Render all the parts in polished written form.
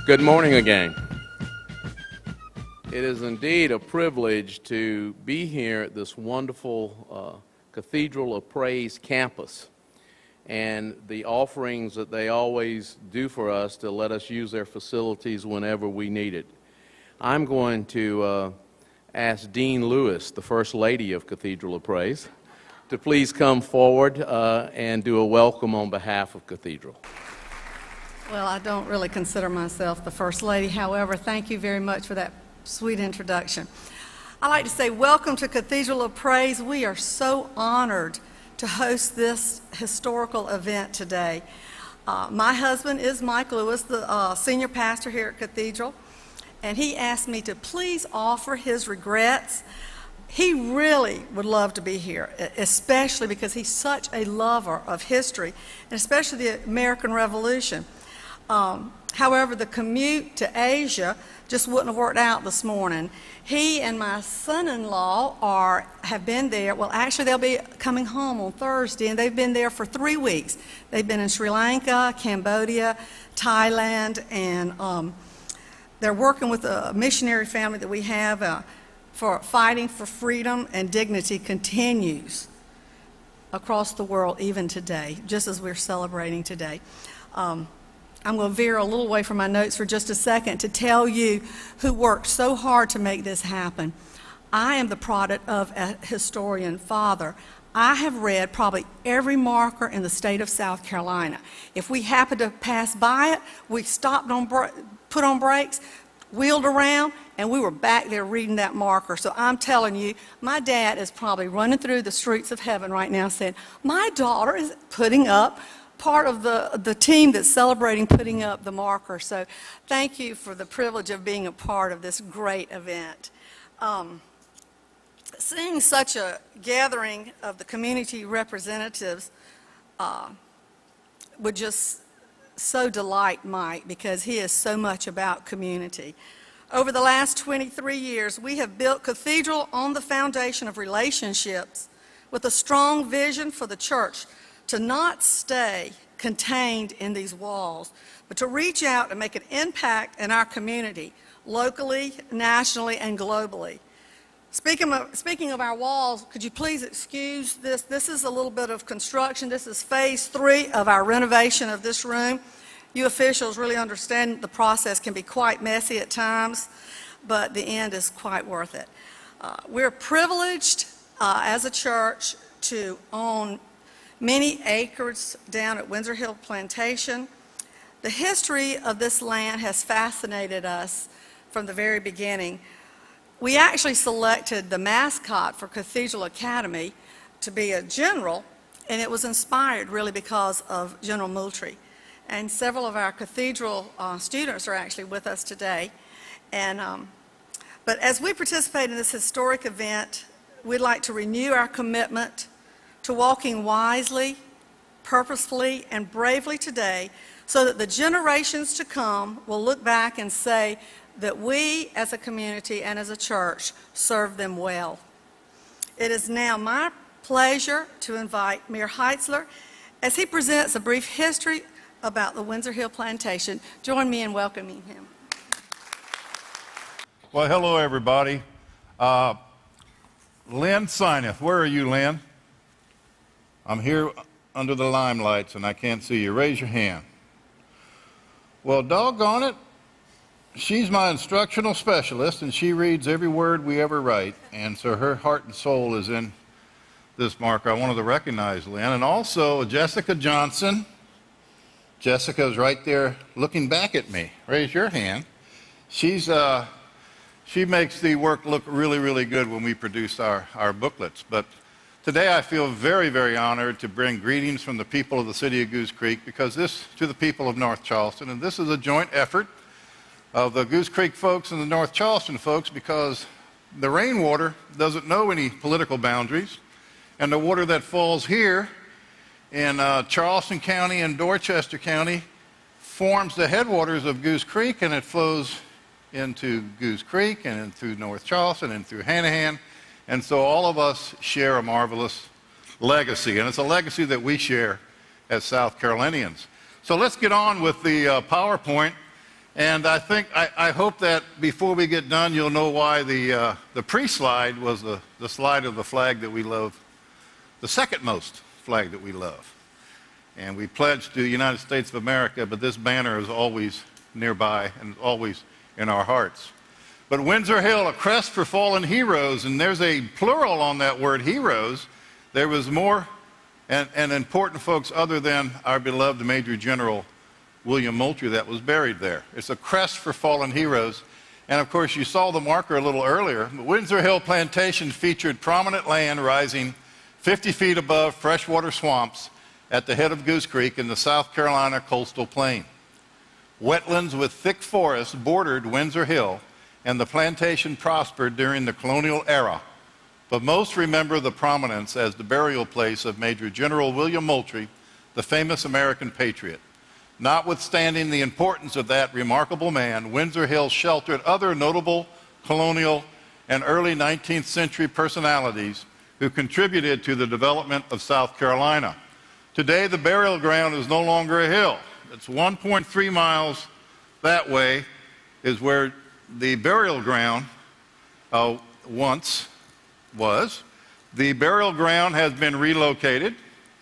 Good morning again. It is indeed a privilege to be here at this wonderful Cathedral of Praise campus, and the offerings that they always do for us to let us use their facilities whenever we need it. I'm going to ask Dean Lewis, the First Lady of Cathedral of Praise, to please come forward and do a welcome on behalf of Cathedral. Well, I don't really consider myself the First Lady. However, thank you very much for that sweet introduction. I'd like to say welcome to Cathedral of Praise. We are so honored to host this historical event today. My husband is Mike Lewis, the senior pastor here at Cathedral, and he asked me to please offer his regrets. He really would love to be here, especially because he's such a lover of history, and especially the American Revolution. However, the commute to Asia just wouldn't have worked out this morning. He and my son-in-law have been there. Well, actually, they'll be coming home on Thursday, and they've been there for 3 weeks. They've been in Sri Lanka, Cambodia, Thailand, and they're working with a missionary family that we have for fighting for freedom and dignity continues across the world even today, just as we're celebrating today. I'm going to veer a little away from my notes for just a second to tell you who worked so hard to make this happen. I am the product of a historian father. I have read probably every marker in the state of South Carolina. If we happened to pass by it, we stopped put on brakes, wheeled around, and we were back there reading that marker. So I'm telling you, my dad is probably running through the streets of heaven right now saying, my daughter is putting up part of the team that's celebrating putting up the marker. So thank you for the privilege of being a part of this great event. Seeing such a gathering of the community representatives would just so delight Mike, because he is so much about community. Over the last 23 years, we have built Cathedral on the foundation of relationships with a strong vision for the church to not stay contained in these walls, but to reach out and make an impact in our community, locally, nationally, and globally. Speaking of our walls, could you please excuse this? This is a little bit of construction. This is phase 3 of our renovation of this room. You officials really understand the process can be quite messy at times, but the end is quite worth it. We're privileged as a church to own many acres down at Windsor Hill Plantation. The history of this land has fascinated us from the very beginning. We actually selected the mascot for Cathedral Academy to be a general, and it was inspired really because of General Moultrie. And several of our Cathedral students are actually with us today. But as we participate in this historic event, we'd like to renew our commitment to walking wisely, purposefully, and bravely today, so that the generations to come will look back and say that we as a community and as a church served them well. It is now my pleasure to invite Mayor Heitzler as he presents a brief history about the Windsor Hill Plantation. Join me in welcoming him. Well, hello everybody. Lynn Sineth, where are you, Lynn? I'm here under the limelights and I can't see you. Raise your hand. Well, doggone it, she's my instructional specialist and she reads every word we ever write, and so her heart and soul is in this marker. I wanted to recognize Lynn. And also Jessica Johnson. Jessica is right there looking back at me. Raise your hand. She makes the work look really, really good when we produce our booklets. But today I feel very, very honored to bring greetings from the people of the city of Goose Creek, because to the people of North Charleston, and this is a joint effort of the Goose Creek folks and the North Charleston folks, because the rainwater doesn't know any political boundaries, and the water that falls here in Charleston County and Dorchester County forms the headwaters of Goose Creek, and it flows into Goose Creek and through North Charleston and through Hanahan. And so all of us share a marvelous legacy, and it's a legacy that we share as South Carolinians. So let's get on with the PowerPoint. And I hope that before we get done, you'll know why the pre-slide was the slide of the flag that we love, the second most flag that we love. And we pledge to the United States of America, but this banner is always nearby and always in our hearts. But Windsor Hill, a crest for fallen heroes, and there's a plural on that word, heroes. There was more and important folks other than our beloved Major General William Moultrie that was buried there. It's a crest for fallen heroes. And of course, you saw the marker a little earlier. The Windsor Hill Plantation featured prominent land rising 50 feet above freshwater swamps at the head of Goose Creek in the South Carolina coastal plain. Wetlands with thick forests bordered Windsor Hill, and the plantation prospered during the colonial era. But most remember the prominence as the burial place of Major General William Moultrie, the famous American patriot. Notwithstanding the importance of that remarkable man, Windsor Hill sheltered other notable colonial and early 19th century personalities who contributed to the development of South Carolina. Today, the burial ground is no longer a hill. It's 1.3 miles that way is where the burial ground once was. The burial ground has been relocated,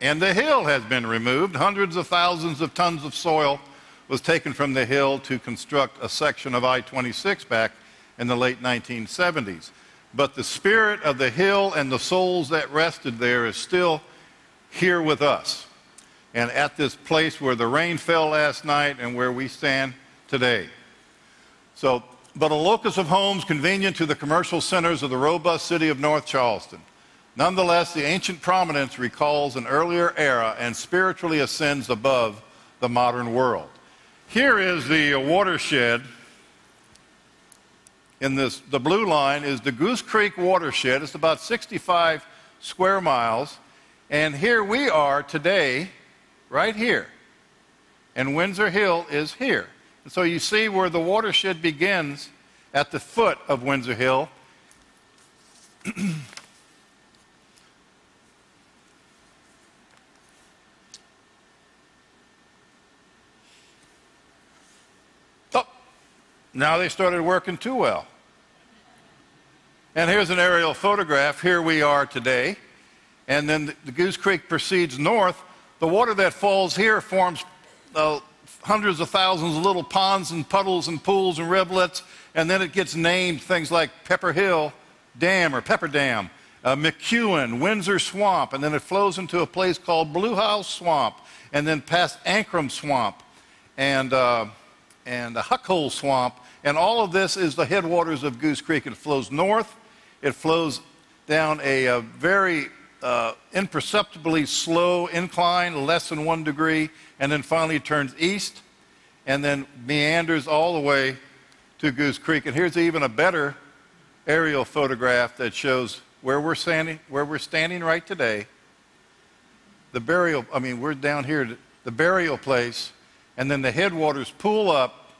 and the hill has been removed. Hundreds of thousands of tons of soil was taken from the hill to construct a section of I-26 back in the late 1970s. But the spirit of the hill and the souls that rested there is still here with us, and at this place where the rain fell last night and where we stand today. But a locus of homes convenient to the commercial centers of the robust city of North Charleston. Nonetheless, the ancient prominence recalls an earlier era and spiritually ascends above the modern world. Here is the watershed. The blue line is the Goose Creek watershed. It's about 65 square miles. And here we are today, right here. And Windsor Hill is here. And so you see where the watershed begins at the foot of Windsor Hill. Oh, now they started working too well. And here's an aerial photograph. Here we are today. And then the Goose Creek proceeds north. The water that falls here forms hundreds of thousands of little ponds and puddles and pools and rivulets, and then it gets named things like Pepper Hill Dam or Pepper Dam, McEwen, Windsor Swamp, and then it flows into a place called Blue House Swamp, and then past Ancrum Swamp and the Huckhole Swamp, and all of this is the headwaters of Goose Creek. It flows north, it flows down a very imperceptibly slow incline, less than 1 degree, and then finally turns east and then meanders all the way to Goose Creek. And here's even a better aerial photograph that shows where we're standing right today. We're down here, the burial place, and then the headwaters pool up.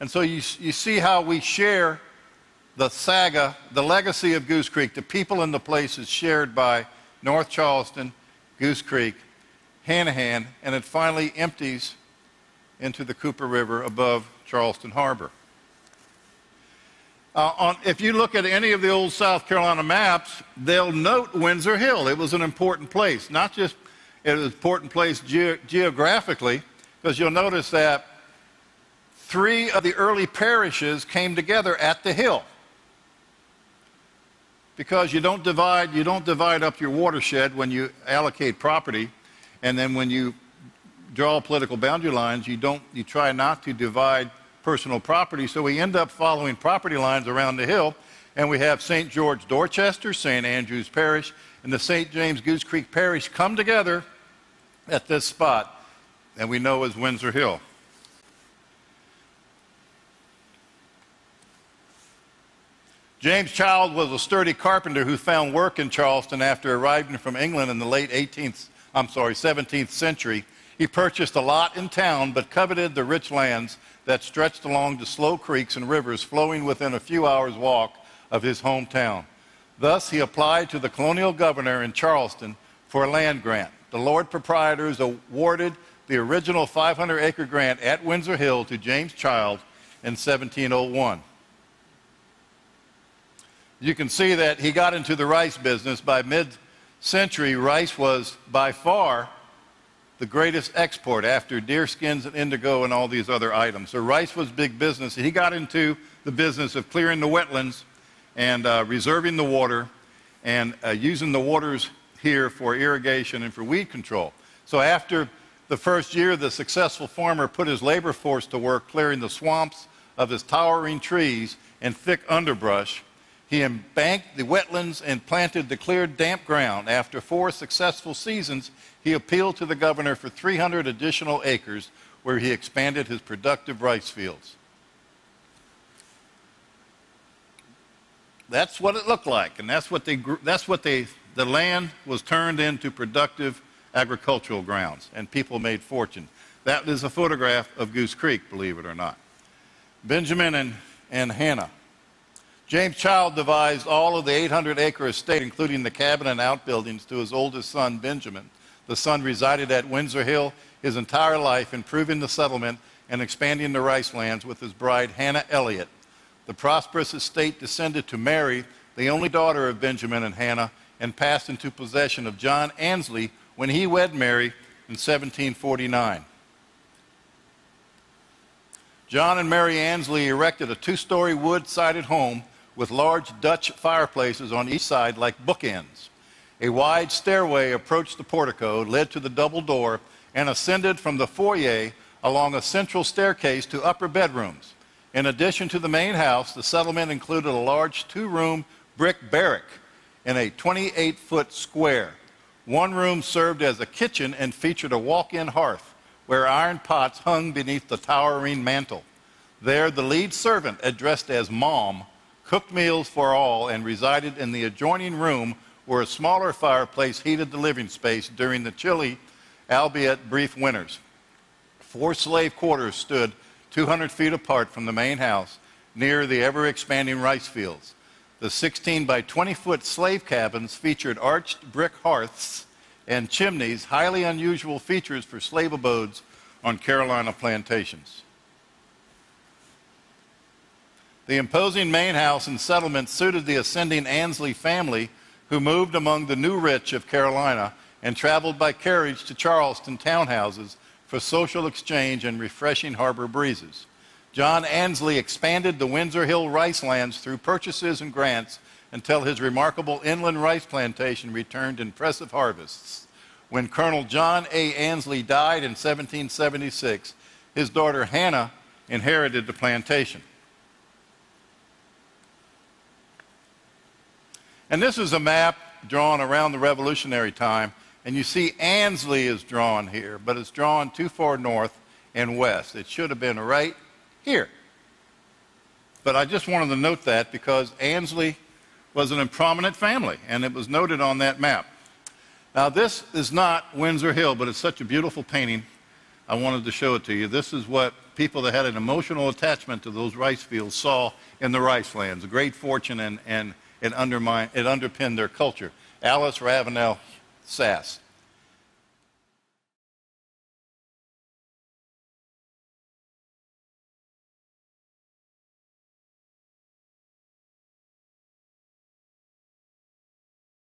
And so you see how we share the saga, the legacy of Goose Creek. The people and the place is shared by North Charleston, Goose Creek, hand in hand, and it finally empties into the Cooper River above Charleston Harbor. If you look at any of the old South Carolina maps, they'll note Windsor Hill. It was an important place, not just it was an important place geographically, because you'll notice that 3 of the early parishes came together at the hill. Because you don't divide up your watershed when you allocate property, and then when you draw political boundary lines, you try not to divide personal property. So we end up following property lines around the hill, and we have St. George Dorchester, St. Andrews Parish, and the St. James Goose Creek Parish come together at this spot, and we know as Windsor Hill. James Child was a sturdy carpenter who found work in Charleston after arriving from England in the late 17th century. He purchased a lot in town, but coveted the rich lands that stretched along the slow creeks and rivers flowing within a few hours' walk of his hometown. Thus, he applied to the colonial governor in Charleston for a land grant. The Lord proprietors awarded the original 500-acre grant at Windsor Hill to James Child, in 1701. You can see that he got into the rice business. By mid-century, rice was by far the greatest export after deerskins and indigo and all these other items. So rice was big business. He got into the business of clearing the wetlands and reserving the water and using the waters here for irrigation and for weed control. So after the first year, the successful farmer put his labor force to work clearing the swamps of his towering trees and thick underbrush. He embanked the wetlands and planted the cleared damp ground. After 4 successful seasons, he appealed to the governor for 300 additional acres where he expanded his productive rice fields. That's what it looked like, and the land was turned into productive agricultural grounds, and people made fortune. That is a photograph of Goose Creek, believe it or not. Benjamin and Hannah. James Child devised all of the 800-acre estate, including the cabin and outbuildings, to his oldest son, Benjamin. The son resided at Windsor Hill his entire life, improving the settlement and expanding the rice lands with his bride, Hannah Elliott. The prosperous estate descended to Mary, the only daughter of Benjamin and Hannah, and passed into possession of John Ansley when he wed Mary in 1749. John and Mary Ansley erected a 2-story wood-sided home with large Dutch fireplaces on each side like bookends. A wide stairway approached the portico, led to the double door, and ascended from the foyer along a central staircase to upper bedrooms. In addition to the main house, the settlement included a large 2-room brick barrack in a 28-foot square. One room served as a kitchen and featured a walk-in hearth where iron pots hung beneath the towering mantel. There, the lead servant, addressed as Mom, cooked meals for all and resided in the adjoining room where a smaller fireplace heated the living space during the chilly, albeit brief winters. 4 slave quarters stood 200 feet apart from the main house near the ever-expanding rice fields. The 16 by 20-foot slave cabins featured arched brick hearths and chimneys, highly unusual features for slave abodes on Carolina plantations. The imposing main house and settlement suited the ascending Ansley family, who moved among the new rich of Carolina and traveled by carriage to Charleston townhouses for social exchange and refreshing harbor breezes. John Ansley expanded the Windsor Hill rice lands through purchases and grants until his remarkable inland rice plantation returned impressive harvests. When Colonel John A. Ansley died in 1776, his daughter Hannah inherited the plantation. And this is a map drawn around the Revolutionary time, and you see Ansley is drawn here, but it's drawn too far north and west. It should have been right here. But I just wanted to note that because Ansley was an prominent family, and it was noted on that map. Now, this is not Windsor Hill, but it's such a beautiful painting, I wanted to show it to you. This is what people that had an emotional attachment to those rice fields saw in the rice lands, a great fortune, and it underpinned their culture. Alice Ravenel Sass.